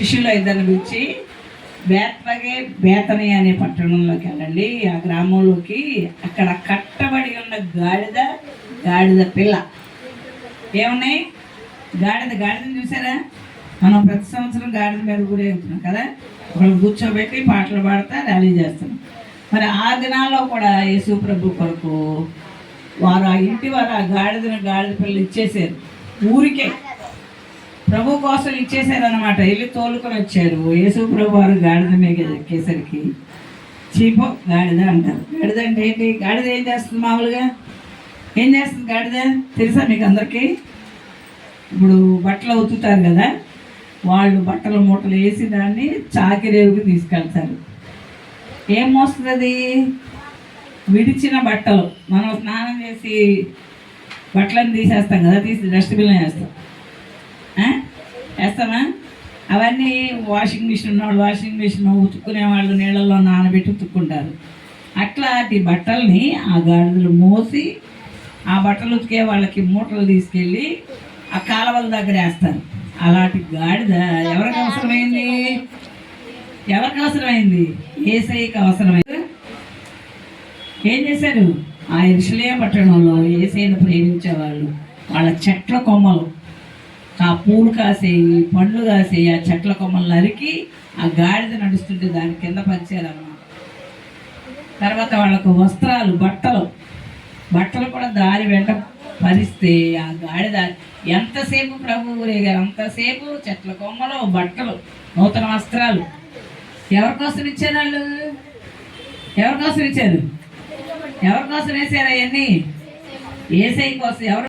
శిష్యులు ఇద్దరిని పిలిచి బేత్పగే బేతని అనే పట్టణంలోకి వెళ్ళండి. ఆ గ్రామంలోకి అక్కడ కట్టబడి ఉన్న గాడిద పిల్ల ఏమున్నాయి? గాడిదని చూసారా? మనం ప్రతి సంవత్సరం గాడిద మీద ఊరేగుతున్నాం కదా, ఒకళ్ళు కూర్చోబెట్టి పాటలు పాడుతా ర్యాలీ చేస్తున్నాం. మరి ఆ దినాల్లో కూడా యేసు ప్రభు కొరకు వారు ఆ ఇంటి వారు ఆ గాడిద పిల్లలు ఇచ్చేసారు. ఊరికే ప్రభు కోసం ఇచ్చేసారు అనమాట. వెళ్ళి తోలుకొని వచ్చారు. యేసు ప్రభు వారు గాడిద మీద ఎక్కేసరికి చీపో గాడిద అంటారు. గాడిద అంటే ఏంటి? గాడిద ఏం చేస్తుంది? మామూలుగా ఏం చేస్తుంది గాడిద తెలుసా మీకు అందరికీ? ఇప్పుడు బట్టలు ఉతుకుతారు కదా, వాళ్ళు బట్టల మూటలు వేసి దాన్ని చాకిరేవుకి తీసుకెళ్తారు. ఏం మోస్తుంది అది? విడిచిన బట్టలు. మనం స్నానం చేసి బట్టలను తీసేస్తాం కదా, తీసి డస్ట్బిన్లో వేస్తామా? అవన్నీ వాషింగ్ మిషన్ ఉన్నవాళ్ళు వాషింగ్ మిషన్, ఉతుక్కునే వాళ్ళు నీళ్ళల్లో నానబెట్టి ఉతుక్కుంటారు. అట్లాంటి బట్టల్ని ఆ గాడిదలు మోసి ఆ బట్టలు ఉతికే వాళ్ళకి మూటలు తీసుకెళ్ళి ఆ కాలువల దగ్గర వేస్తారు. అలాంటి గాడిద ఎవరికి అవసరమైంది? యేసయ్యకి అవసరమైంది. ఏం చేశారు? ఆ యెరూషలేము పట్టణంలో యేసయ్యను ప్రేమించేవాళ్ళు వాళ్ళ చెట్ల కొమ్మలు, ఆ పూలు కాసేవి, పండ్లు కాసేవి, ఆ చెట్ల కొమ్మలు నరికి ఆ గాడిద నడుస్తుంటే దాని కింద పరిచారన్నమాట. తర్వాత వాళ్ళకు వస్త్రాలు, బట్టలు కూడా దారి వెంట పరిస్తే ఆ గాడిద ఎంతసేపు ప్రభు ఊరేగారు, అంతసేపు చెట్ల కొమ్మలు, బట్టలు, నూతన వస్త్రాలు. ఎవరి కోసం ఇచ్చారు వాళ్ళు? ఎవరి కోసం వేశారు అవన్నీ? యేసయ్య కోసం. ఎవరు